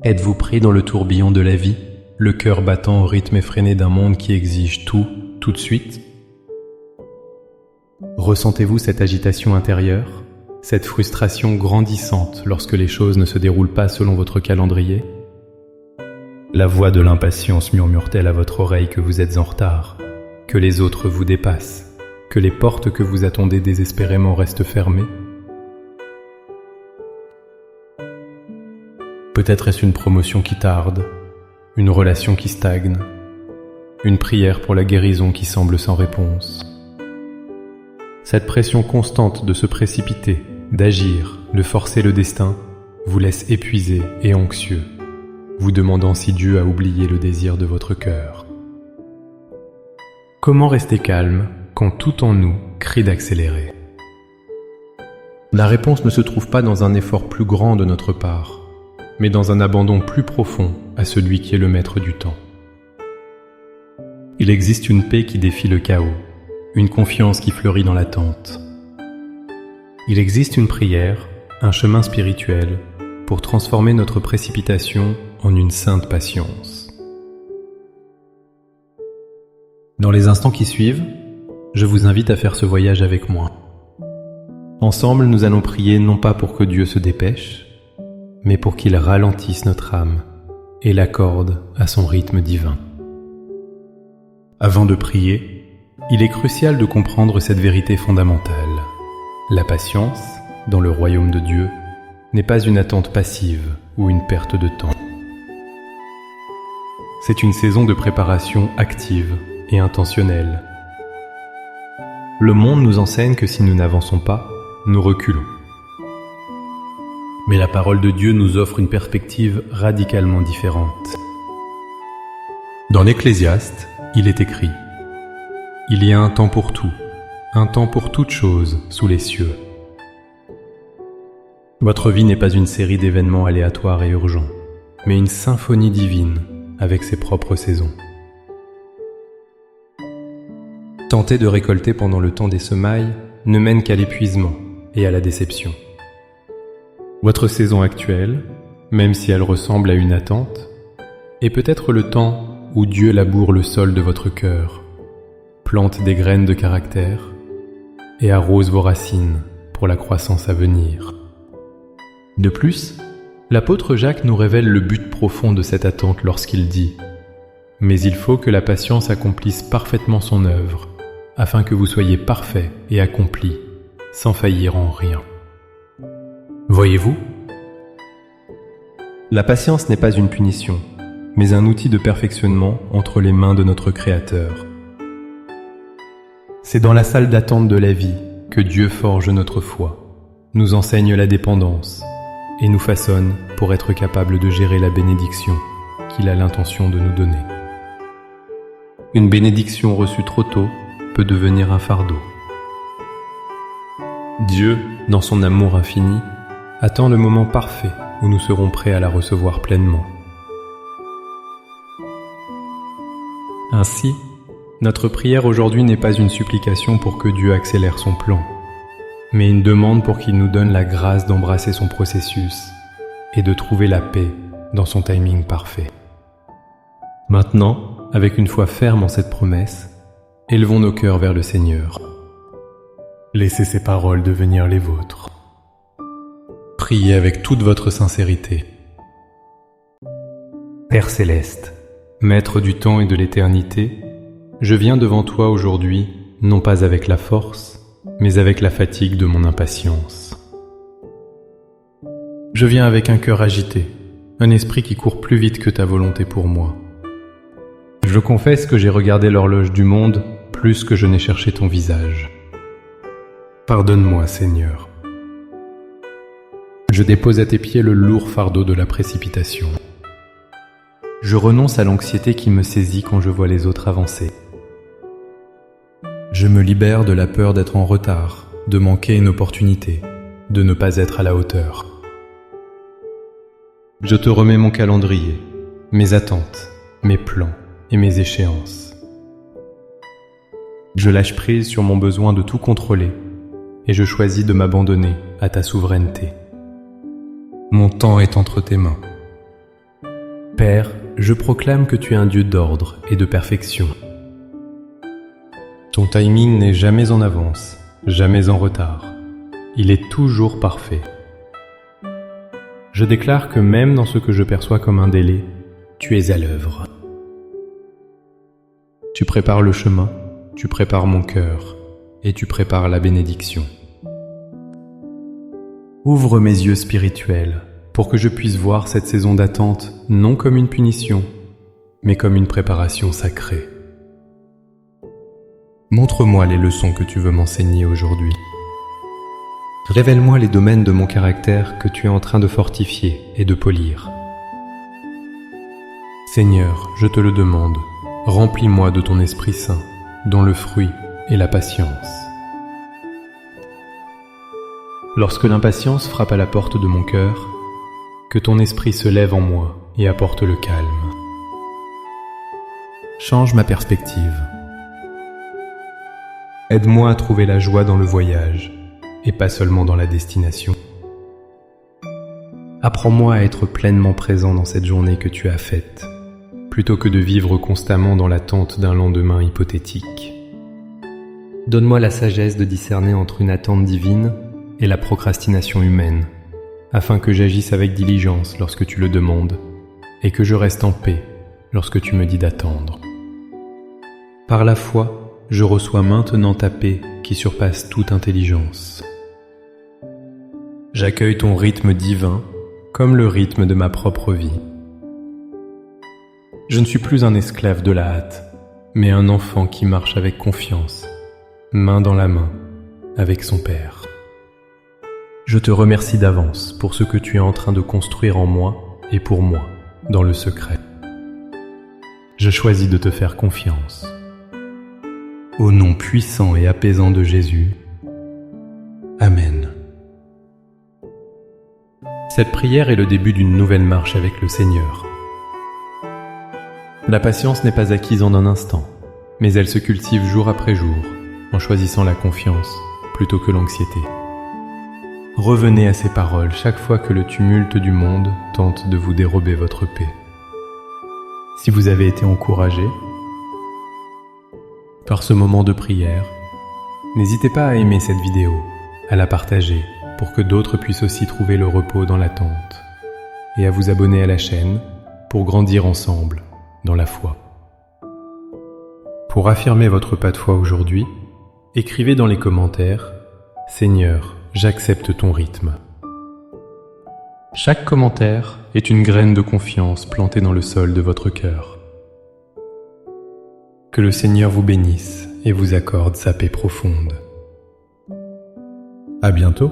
Êtes-vous pris dans le tourbillon de la vie, le cœur battant au rythme effréné d'un monde qui exige tout de suite? Ressentez-vous cette agitation intérieure, cette frustration grandissante lorsque les choses ne se déroulent pas selon votre calendrier? La voix de l'impatience murmure-t-elle à votre oreille que vous êtes en retard, que les autres vous dépassent, que les portes que vous attendez désespérément restent fermées? Peut-être est-ce une promotion qui tarde, une relation qui stagne, une prière pour la guérison qui semble sans réponse. Cette pression constante de se précipiter, d'agir, de forcer le destin, vous laisse épuisé et anxieux, vous demandant si Dieu a oublié le désir de votre cœur. Comment rester calme quand tout en nous crie d'accélérer? La réponse ne se trouve pas dans un effort plus grand de notre part, mais dans un abandon plus profond à celui qui est le maître du temps. Il existe une paix qui défie le chaos, une confiance qui fleurit dans l'attente. Il existe une prière, un chemin spirituel, pour transformer notre précipitation en une sainte patience. Dans les instants qui suivent, je vous invite à faire ce voyage avec moi. Ensemble, nous allons prier non pas pour que Dieu se dépêche, mais pour qu'il ralentisse notre âme et l'accorde à son rythme divin. Avant de prier, il est crucial de comprendre cette vérité fondamentale. La patience, dans le royaume de Dieu, n'est pas une attente passive ou une perte de temps. C'est une saison de préparation active et intentionnelle. Le monde nous enseigne que si nous n'avançons pas, nous reculons. Mais la parole de Dieu nous offre une perspective radicalement différente. Dans l'Ecclésiaste, il est écrit « Il y a un temps pour tout, un temps pour toute chose sous les cieux. » Votre vie n'est pas une série d'événements aléatoires et urgents, mais une symphonie divine avec ses propres saisons. Tenter de récolter pendant le temps des semailles ne mène qu'à l'épuisement et à la déception. Votre saison actuelle, même si elle ressemble à une attente, est peut-être le temps où Dieu laboure le sol de votre cœur, plante des graines de caractère et arrose vos racines pour la croissance à venir. De plus, l'apôtre Jacques nous révèle le but profond de cette attente lorsqu'il dit « Mais il faut que la patience accomplisse parfaitement son œuvre, afin que vous soyez parfaits et accomplis, sans faillir en rien. » Voyez-vous, la patience n'est pas une punition, mais un outil de perfectionnement entre les mains de notre Créateur. C'est dans la salle d'attente de la vie que Dieu forge notre foi, nous enseigne la dépendance et nous façonne pour être capable de gérer la bénédiction qu'il a l'intention de nous donner. Une bénédiction reçue trop tôt peut devenir un fardeau. Dieu, dans son amour infini, attend le moment parfait où nous serons prêts à la recevoir pleinement. Ainsi, notre prière aujourd'hui n'est pas une supplication pour que Dieu accélère son plan, mais une demande pour qu'il nous donne la grâce d'embrasser son processus et de trouver la paix dans son timing parfait. Maintenant, avec une foi ferme en cette promesse, élevons nos cœurs vers le Seigneur. Laissez ses paroles devenir les vôtres. Priez avec toute votre sincérité. Père céleste, Maître du temps et de l'éternité, je viens devant toi aujourd'hui, non pas avec la force, mais avec la fatigue de mon impatience. Je viens avec un cœur agité, un esprit qui court plus vite que ta volonté pour moi. Je confesse que j'ai regardé l'horloge du monde plus que je n'ai cherché ton visage. Pardonne-moi, Seigneur. Je dépose à tes pieds le lourd fardeau de la précipitation. Je renonce à l'anxiété qui me saisit quand je vois les autres avancer. Je me libère de la peur d'être en retard, de manquer une opportunité, de ne pas être à la hauteur. Je te remets mon calendrier, mes attentes, mes plans et mes échéances. Je lâche prise sur mon besoin de tout contrôler et je choisis de m'abandonner à ta souveraineté. Mon temps est entre tes mains. Père, je proclame que tu es un Dieu d'ordre et de perfection. Ton timing n'est jamais en avance, jamais en retard. Il est toujours parfait. Je déclare que même dans ce que je perçois comme un délai, tu es à l'œuvre. Tu prépares le chemin, tu prépares mon cœur, et tu prépares la bénédiction. Ouvre mes yeux spirituels pour que je puisse voir cette saison d'attente non comme une punition, mais comme une préparation sacrée. Montre-moi les leçons que tu veux m'enseigner aujourd'hui. Révèle-moi les domaines de mon caractère que tu es en train de fortifier et de polir. Seigneur, je te le demande, remplis-moi de ton Esprit Saint, dont le fruit est la patience. Lorsque l'impatience frappe à la porte de mon cœur, que ton esprit se lève en moi et apporte le calme. Change ma perspective. Aide-moi à trouver la joie dans le voyage et pas seulement dans la destination. Apprends-moi à être pleinement présent dans cette journée que tu as faite, plutôt que de vivre constamment dans l'attente d'un lendemain hypothétique. Donne-moi la sagesse de discerner entre une attente divine et la procrastination humaine, afin que j'agisse avec diligence lorsque tu le demandes, et que je reste en paix lorsque tu me dis d'attendre. Par la foi, je reçois maintenant ta paix qui surpasse toute intelligence. J'accueille ton rythme divin comme le rythme de ma propre vie. Je ne suis plus un esclave de la hâte, mais un enfant qui marche avec confiance, main dans la main, avec son Père. Je te remercie d'avance pour ce que tu es en train de construire en moi et pour moi, dans le secret. Je choisis de te faire confiance. Au nom puissant et apaisant de Jésus. Amen. Cette prière est le début d'une nouvelle marche avec le Seigneur. La patience n'est pas acquise en un instant, mais elle se cultive jour après jour, en choisissant la confiance plutôt que l'anxiété. Revenez à ces paroles chaque fois que le tumulte du monde tente de vous dérober votre paix. Si vous avez été encouragé par ce moment de prière, n'hésitez pas à aimer cette vidéo, à la partager pour que d'autres puissent aussi trouver le repos dans l'attente, et à vous abonner à la chaîne pour grandir ensemble dans la foi. Pour affirmer votre pas de foi aujourd'hui, écrivez dans les commentaires « Seigneur, j'accepte ton rythme ». Chaque commentaire est une graine de confiance plantée dans le sol de votre cœur. Que le Seigneur vous bénisse et vous accorde sa paix profonde. À bientôt.